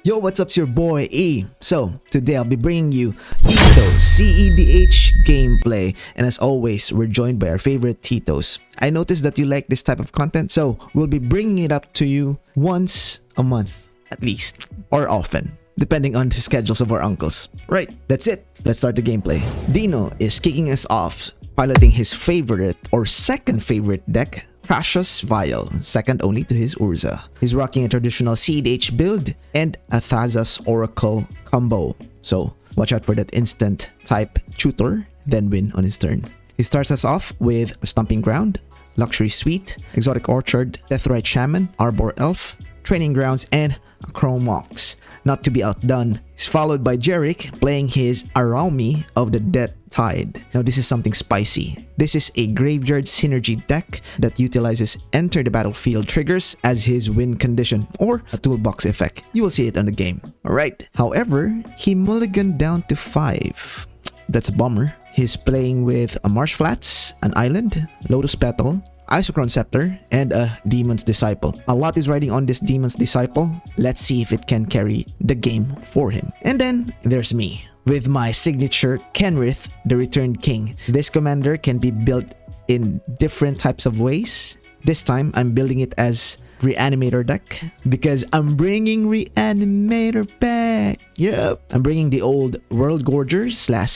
Yo, what's up? It's your boy E. So, today I'll be bringing you Tito CEDH gameplay. And as always, we're joined by our favorite Titos. I noticed that you like this type of content, so we'll be bringing it up to you once a month, at least, or often, depending on the schedules of our uncles. Right, that's it. Let's start the gameplay. Dino is kicking us off, piloting his favorite or second favorite deck, Thrasios Vial, second only to his Urza. He's rocking a traditional CEDH build and a Thrasios Oracle combo. So watch out for that instant type tutor, then win on his turn. He starts us off with Stomping Ground, Luxury Suite, Exotic Orchard, Deathrite Shaman, Arbor Elf, Training Grounds, and Chromox. Not to be outdone, he's followed by Jerick playing his Aurami of the Death Tide. Now this is something spicy. This is a graveyard synergy deck that utilizes enter the battlefield triggers as his win condition or a toolbox effect. You will see it on the game. Alright, however, he mulliganed down to 5. That's a bummer. He's playing with a Marsh Flats, an Island, Lotus Petal, Isochron Scepter, and a Demon's Disciple. A lot is riding on this Demon's Disciple. Let's see if it can carry the game for him. And then there's me with my signature Kenrith, the Returned King. This commander can be built in different types of ways. This time I'm building it as Reanimator deck because I'm bringing Reanimator back. Yep, I'm bringing the old World Gorger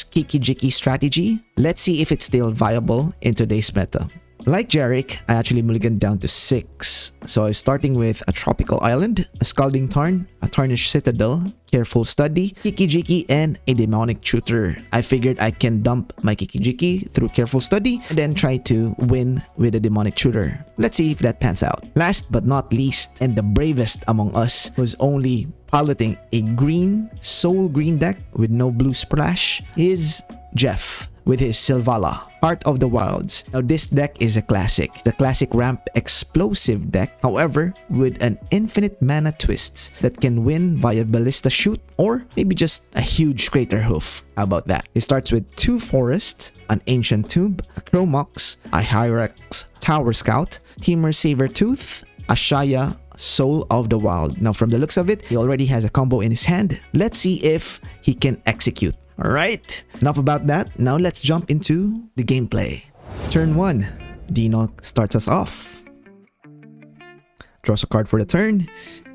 / Kiki Jiki strategy. Let's see if it's still viable in today's meta. Like Jerick, I actually mulliganed down to 6. So I was starting with a Tropical Island, a Scalding Tarn, a Tarnished Citadel, Careful Study, Kiki Jiki, and a Demonic Tutor. I figured I can dump my Kiki Jiki through Careful Study and then try to win with a Demonic Tutor. Let's see if that pans out. Last but not least, and the bravest among us, who's only piloting a green, soul green deck with no blue splash, is Jeff with his Selvala, Heart of the Wilds. Now this deck is a classic. The classic ramp explosive deck, however, with an infinite mana twists that can win via Ballista Shoot or maybe just a huge Crater Hoof. How about that? It starts with 2 Forests, an Ancient Tomb, a Chromox, a Hyrax Tower Scout, Temur Sabertooth, a Shaya Soul of the Wild. Now from the looks of it, he already has a combo in his hand. Let's see if he can execute. Alright, enough about that. Now let's jump into the gameplay. Turn 1, Dino starts us off. Draws a card for the turn.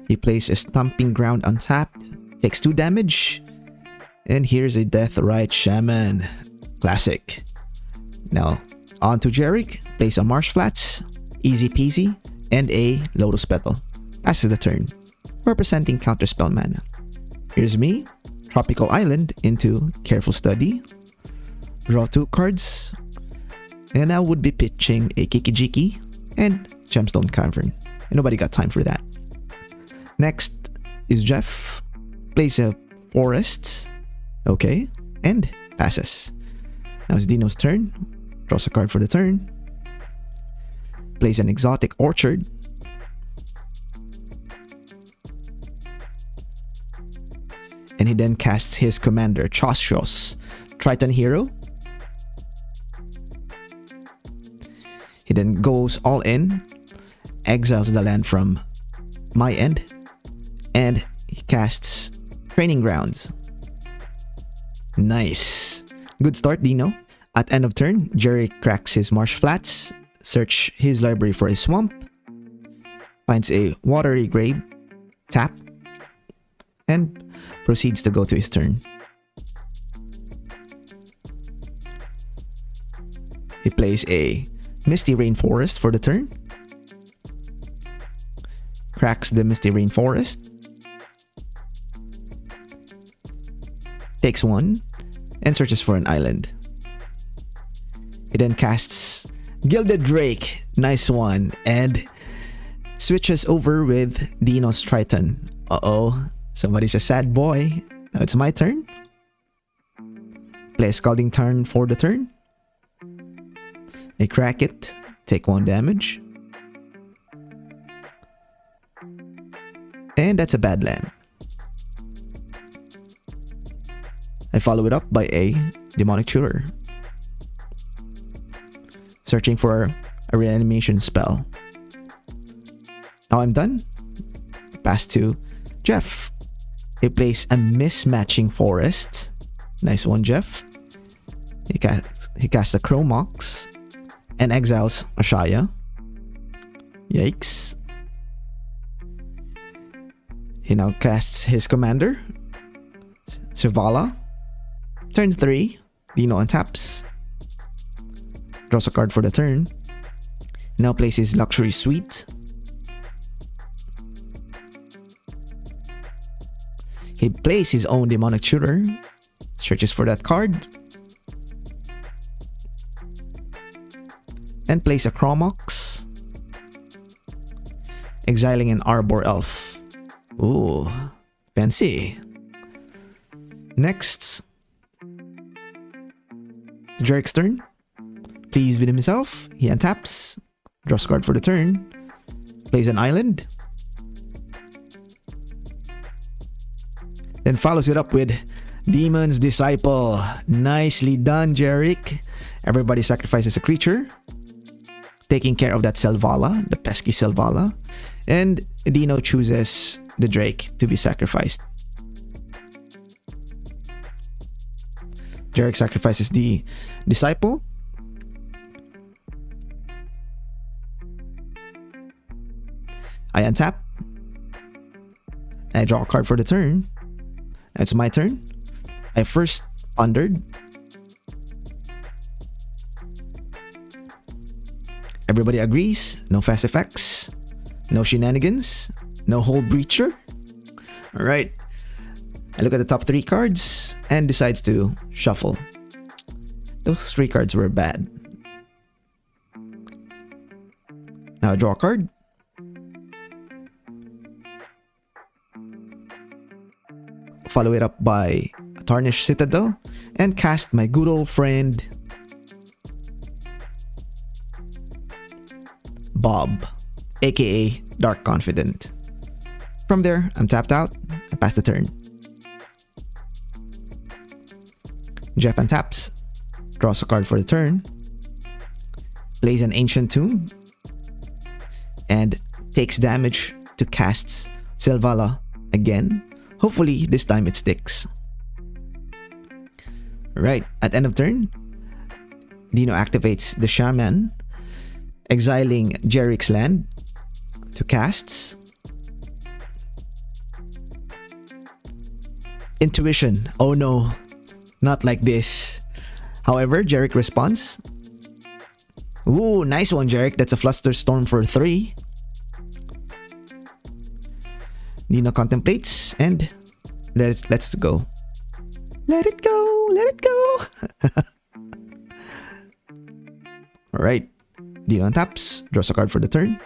He plays a Stomping Ground untapped, takes 2 damage. And here's a Deathrite Shaman. Classic. Now, on to Jerick, plays a Marsh Flats, easy peasy, and a Lotus Petal. Passes the turn, representing counterspell mana. Here's me. Tropical Island into Careful Study, draw 2 cards, and I would be pitching a Kiki Jiki and Gemstone Cavern. And nobody got time for that. Next is Jeff, plays a Forest, okay, and passes. Now it's Dino's turn, draws a card for the turn, plays an Exotic Orchard, and he then casts his commander, Thrasios, Triton Hero. He then goes all in, exiles the land from my end, and he casts Training Grounds. Nice. Good start, Dino. At end of turn, Jerry cracks his Marsh Flats, search his library for a swamp, finds a Watery Grave, tap, and proceeds to go to his turn. He plays a Misty Rainforest for the turn. Cracks the Misty Rainforest. Takes 1 and searches for an island. He then casts Gilded Drake, nice one, and switches over with Dino's Triton. Uh-oh. Somebody's a sad boy. Now it's my turn. Play a Scalding Tarn for the turn. I crack it. Take 1 damage. And that's a bad land. I follow it up by a Demonic Tutor. Searching for a reanimation spell. Now I'm done. Pass to Jeff. He plays a mismatching forest. Nice one, Jeff. He casts a Chromox and exiles Ashaya. Yikes. He now casts his commander, Selvala. Turn 3, Dino untaps. Draws a card for the turn. Now plays his luxury suite. He plays his own demonic tutor. Searches for that card. And plays a Chromox. Exiling an Arbor Elf. Ooh, fancy. Next, Jarek's turn. Pleased with himself, he untaps. Draws a card for the turn. Plays an island. Then follows it up with Demon's Disciple. Nicely done, Jarek. Everybody sacrifices a creature, taking care of that Selvala, the pesky Selvala. And Dino chooses the Drake to be sacrificed. Jarek sacrifices the Disciple. I untap. I draw a card for the turn. It's my turn. I first pondered. Everybody agrees. No fast effects. No shenanigans. No hold breacher. Alright. I look at the top 3 cards and decides to shuffle. Those 3 cards were bad. Now I draw a card. Follow it up by a Tarnished Citadel and cast my good old friend Bob, aka Dark Confident. From there, I'm tapped out. I pass the turn. Jeff untaps, draws a card for the turn, plays an Ancient Tomb, and takes damage to cast Selvala again. Hopefully, this time it sticks. Right, at end of turn, Dino activates the Shaman, exiling Jarek's land to cast Intuition. Oh no, not like this. However, Jarek responds. Ooh, nice one, Jarek. That's a Flusterstorm for 3. Dino contemplates and let's go. Let it go, let it go. Alright. Dino taps, draws a card for the turn.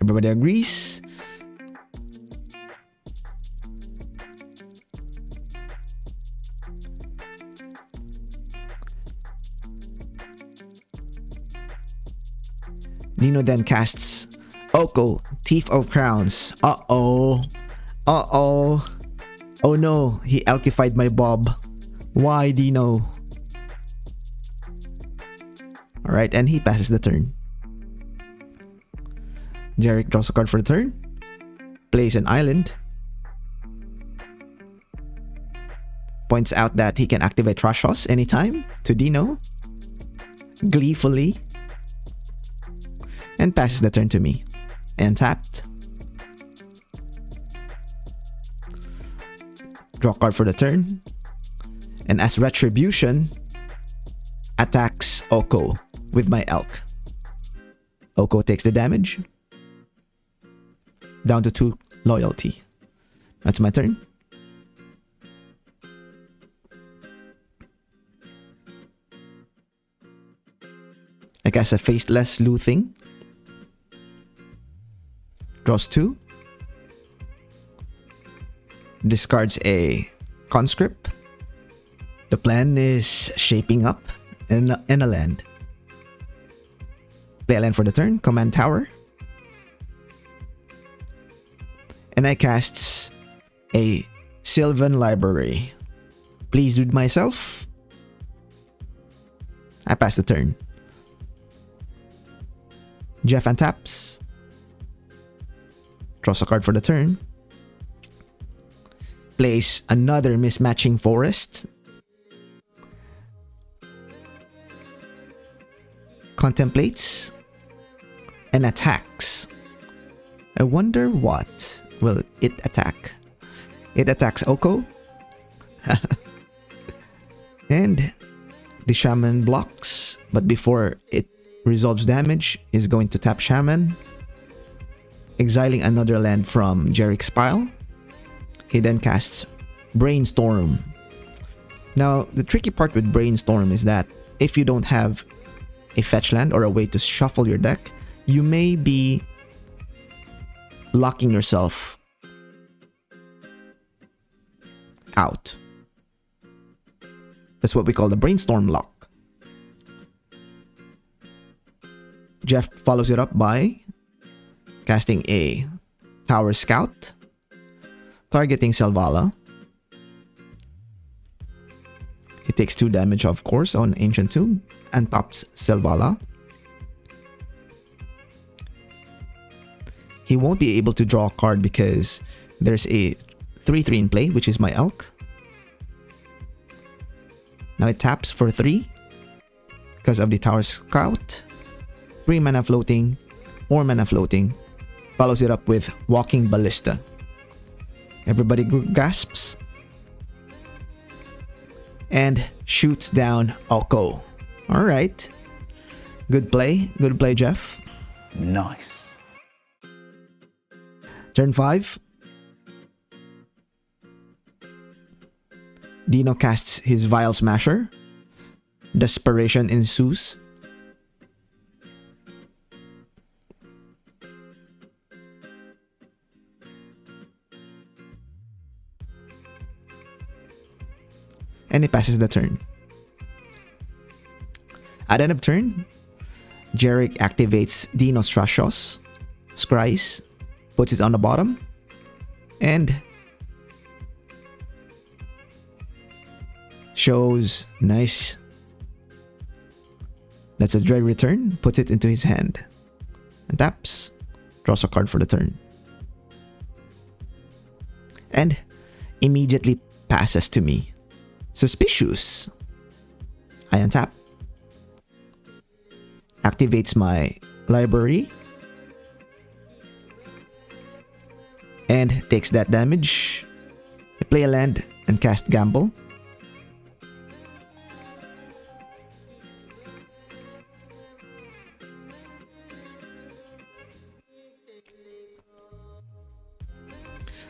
Everybody agrees. Dino then casts Oko, Thief of Crowns. Uh-oh. Uh-oh. Oh no, he alkified my Bob. Why, Dino? Alright, and he passes the turn. Jarek draws a card for the turn. Plays an island. Points out that he can activate Thrasios anytime to Dino. Gleefully. And passes the turn to me. And tapped. Draw a card for the turn. And as retribution, attacks Oko with my Elk. Oko takes the damage. Down to 2 loyalty. That's my turn. I cast a Faceless Looting. Draws 2. Discards a Conscript. The plan is shaping up in a land. Play a land for the turn. Command Tower. And I cast a Sylvan Library. Pleased with myself. I pass the turn. Jeff untaps. draws a card for the turn. Plays another mismatching forest. Contemplates. And attacks. I wonder what will it attack. It attacks Oko. And the Shaman blocks. But before it resolves damage, is going to tap Shaman, exiling another land from Jarrek's pile. He then casts Brainstorm. Now, the tricky part with Brainstorm is that if you don't have a fetch land or a way to shuffle your deck, you may be locking yourself out. That's what we call the Brainstorm lock. Jeff follows it up by casting a Tower Scout, targeting Selvala. He takes 2 damage, of course, on Ancient Tomb and pops Selvala. He won't be able to draw a card because there's a 3/3 in play, which is my Elk. Now it taps for 3 because of the Tower Scout. 3 mana floating, 4 mana floating. Follows it up with Walking Ballista. Everybody gasps and shoots down Oko. Alright. Good play, Jeff. Nice. Turn 5. Dino casts his Vial Smasher. Desperation ensues. And he passes the turn. At end of turn, Jarrek activates Dino's Thrasios, scries, puts it on the bottom, and shows nice. That's a Dread Return, puts it into his hand, and taps, draws a card for the turn, and immediately passes to me. Suspicious. I untap. Activates my library. And takes that damage. I play a land and cast Gamble.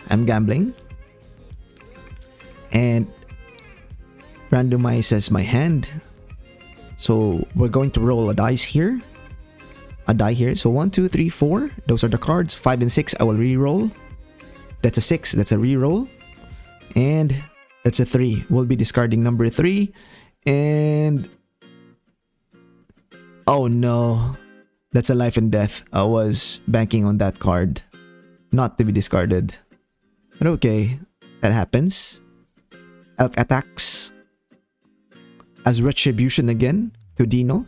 I'm gambling. And randomizes my hand. So we're going to roll a dice here. A die here. So 1, 2, 3, 4. Those are the cards. 5 and 6 I will re-roll. That's a 6. That's a re-roll. And that's a 3. We'll be discarding number 3. And oh no. That's a life and death. I was banking on that card. Not to be discarded. But okay. That happens. Elk attacks as retribution again to Dino.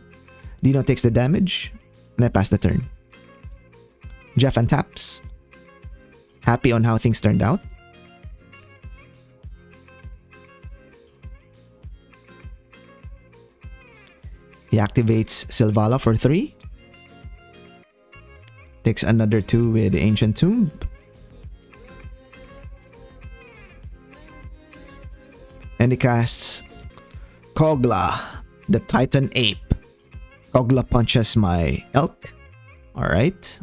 Dino takes the damage. And I pass the turn. Jeff untaps. Happy on how things turned out. He activates Selvala for 3. Takes another 2 with the Ancient Tomb. And he casts Kogla, the Titan Ape. Kogla punches my Elk. Alright.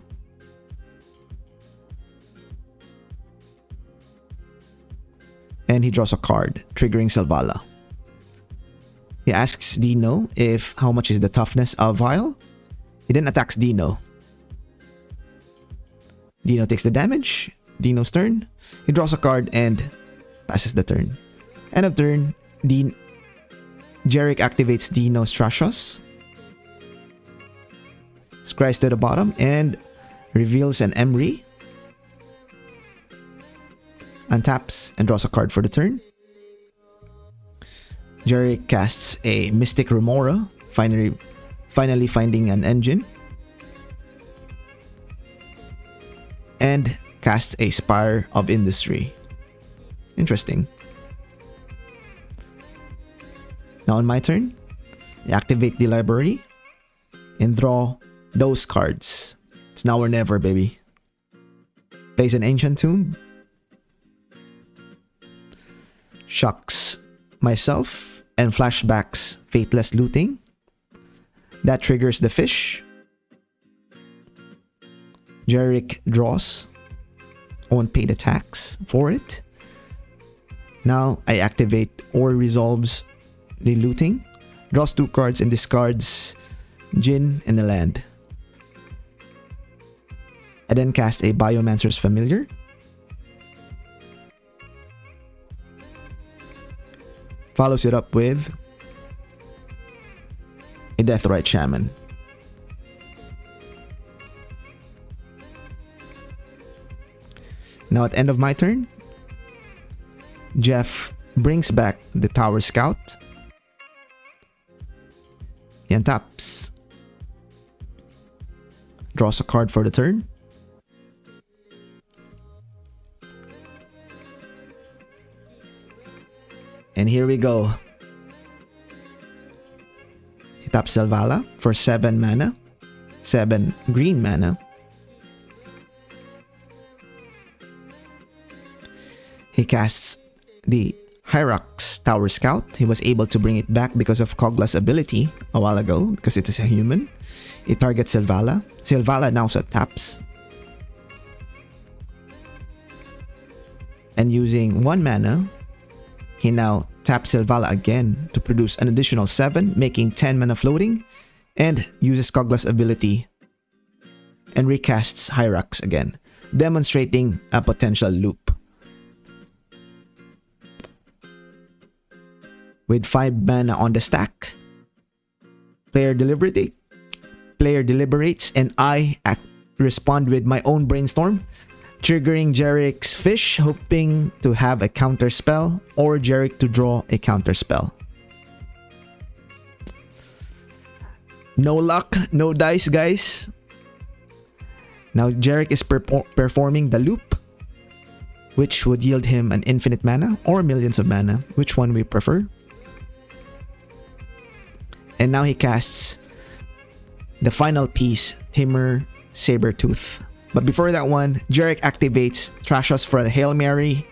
And he draws a card, triggering Selvala. He asks Dino if how much is the toughness of Vial. He then attacks Dino. Dino takes the damage. Dino's turn. He draws a card and passes the turn. End of turn, Jarrek activates Dino's Thrasios. Scries to the bottom and reveals an Emry. Untaps and draws a card for the turn. Jarrek casts a Mystic Remora, finally finding an engine. And casts a Spire of Industry. Interesting. Now on my turn, I activate the library and draw those cards. It's now or never, baby. Plays an Ancient Tomb. Shocks myself and flashbacks Fateless Looting. That triggers the fish. Jarek draws. Won't pay the tax for it. Now I activate or resolves the looting. Draws 2 cards and discards Jin and the land. I then cast a Biomancer's Familiar. Follows it up with a Deathrite Shaman. Now at the end of my turn, Jeff brings back the Tower Scout. He untaps. Draws a card for the turn. And here we go. He taps Selvala for 7 mana. 7 green mana. He casts the Hyrax Tower Scout. He was able to bring it back because of Kogla's ability a while ago, because it is a human. It targets Selvala. Selvala now taps. And using 1 mana, he now taps Selvala again to produce an additional 7, making 10 mana floating, and uses Kogla's ability and recasts Hyrax again, demonstrating a potential loop. With 5 mana on the stack, player deliberates, and I respond with my own brainstorm, triggering Jarek's fish, hoping to have a counter spell, or Jarek to draw a counter spell. No luck, no dice, guys. Now Jarek is performing the loop, which would yield him an infinite mana or millions of mana, which one we prefer. And now he casts the final piece, Timur Sabertooth. But before that one, Jarek activates Thrasios for a Hail Mary.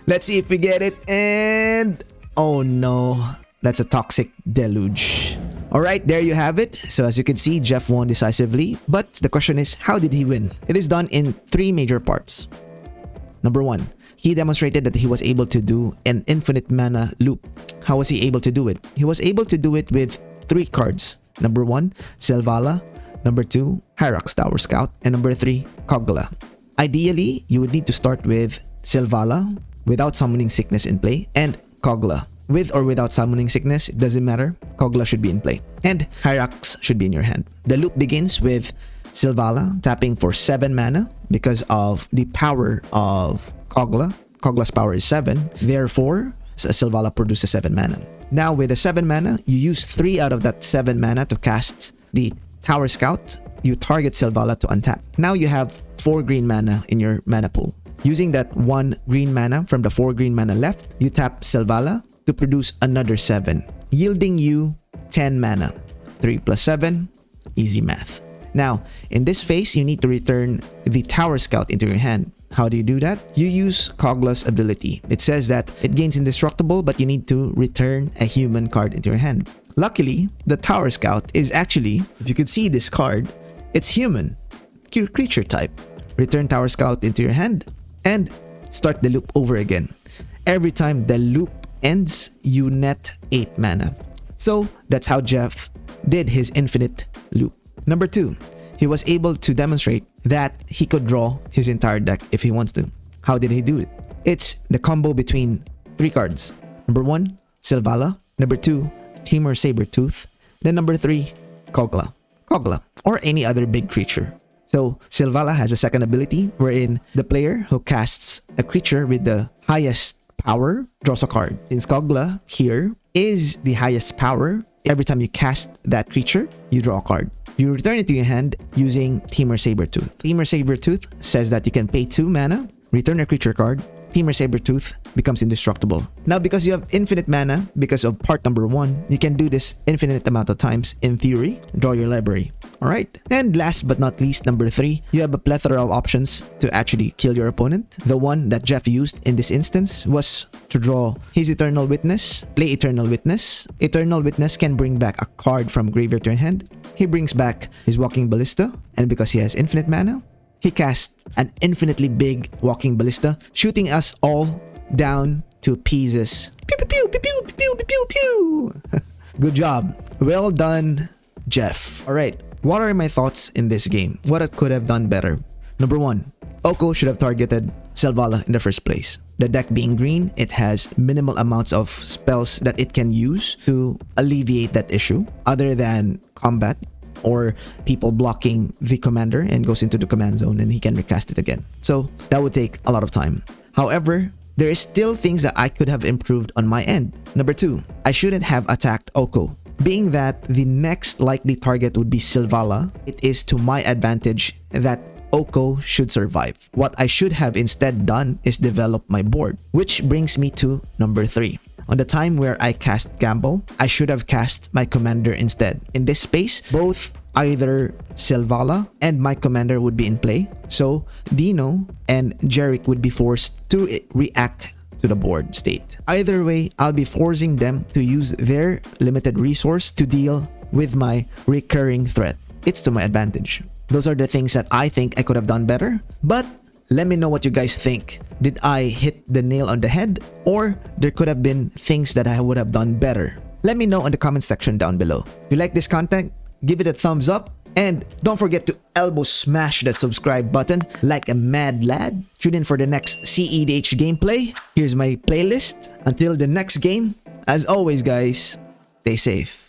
Let's see if we get it. And oh no, that's a Toxic Deluge. Alright, there you have it. So as you can see, Jeff won decisively. But the question is, how did he win? It is done in 3 major parts. Number 1, he demonstrated that he was able to do an infinite mana loop. How was he able to do it? He was able to do it with 3 cards. Number 1, Selvala. Number 2, Hyrax Tower Scout. And number 3, Kogla. Ideally, you would need to start with Selvala without Summoning Sickness in play, and Kogla. With or without Summoning Sickness, it doesn't matter. Kogla should be in play. And Hyrax should be in your hand. The loop begins with Selvala tapping for 7 mana because of the power of Kogla. Kogla's power is 7. Therefore, Selvala produces 7 mana. Now with the 7 mana, you use 3 out of that 7 mana to cast the Tower Scout. You target Selvala to untap. Now you have 4 green mana in your mana pool. Using that 1 green mana from the 4 green mana left, you tap Selvala to produce another 7, yielding you 10 mana. 3 plus 7, easy math. Now, in this phase, you need to return the Tower Scout into your hand. How do you do that? You use Kogla's ability. It says that it gains indestructible, but you need to return a human card into your hand. Luckily, the Tower Scout is actually, if you could see this card, it's human, creature type. Return Tower Scout into your hand and start the loop over again. Every time the loop ends, you net 8 mana. So that's how Jeff did his infinite loop. Number 2, he was able to demonstrate that he could draw his entire deck if he wants to. How did he do it? It's the combo between 3 cards. Number 1, Selvala. Number 2, Timur Sabertooth. Then number 3, Kogla, or any other big creature. So Selvala has a second ability wherein the player who casts a creature with the highest power draws a card. Since Kogla here is the highest power, every time you cast that creature, you draw a card. You return it to your hand using Temur Sabertooth. Temur Sabertooth says that you can pay 2 mana, return a creature card. Temur Sabertooth becomes indestructible. Now, because you have infinite mana, because of part number 1, you can do this infinite amount of times in theory. Draw your library. Alright? And last but not least, number 3, you have a plethora of options to actually kill your opponent. The one that Jeff used in this instance was to draw his Eternal Witness, play Eternal Witness. Eternal Witness can bring back a card from graveyard to your hand. He brings back his Walking Ballista, and because he has infinite mana, he casts an infinitely big Walking Ballista, shooting us all down to pieces. Pew pew pew pew pew pew pew pew pew. Good job. Well done, Jeff. Alright, what are my thoughts in this game? What I could have done better? Number 1, Oko should have targeted Selvala in the first place. The deck being green, it has minimal amounts of spells that it can use to alleviate that issue other than combat or people blocking the commander and goes into the command zone and he can recast it again. So that would take a lot of time. However, there is still things that I could have improved on my end. Number 2, I shouldn't have attacked Oko. Being that the next likely target would be Selvala, it is to my advantage that Oko should survive. What I should have instead done is develop my board, which brings me to number 3. On the time where I cast Gamble, I should have cast my commander instead. In this space, both either Selvala and my commander would be in play. So Dino and Jerick would be forced to react to the board state. Either way, I'll be forcing them to use their limited resource to deal with my recurring threat. It's to my advantage. Those are the things that I think I could have done better. But let me know what you guys think. Did I hit the nail on the head? Or there could have been things that I would have done better? Let me know in the comment section down below. If you like this content, give it a thumbs up. And don't forget to elbow smash that subscribe button like a mad lad. Tune in for the next CEDH gameplay. Here's my playlist. Until the next game, as always guys, stay safe.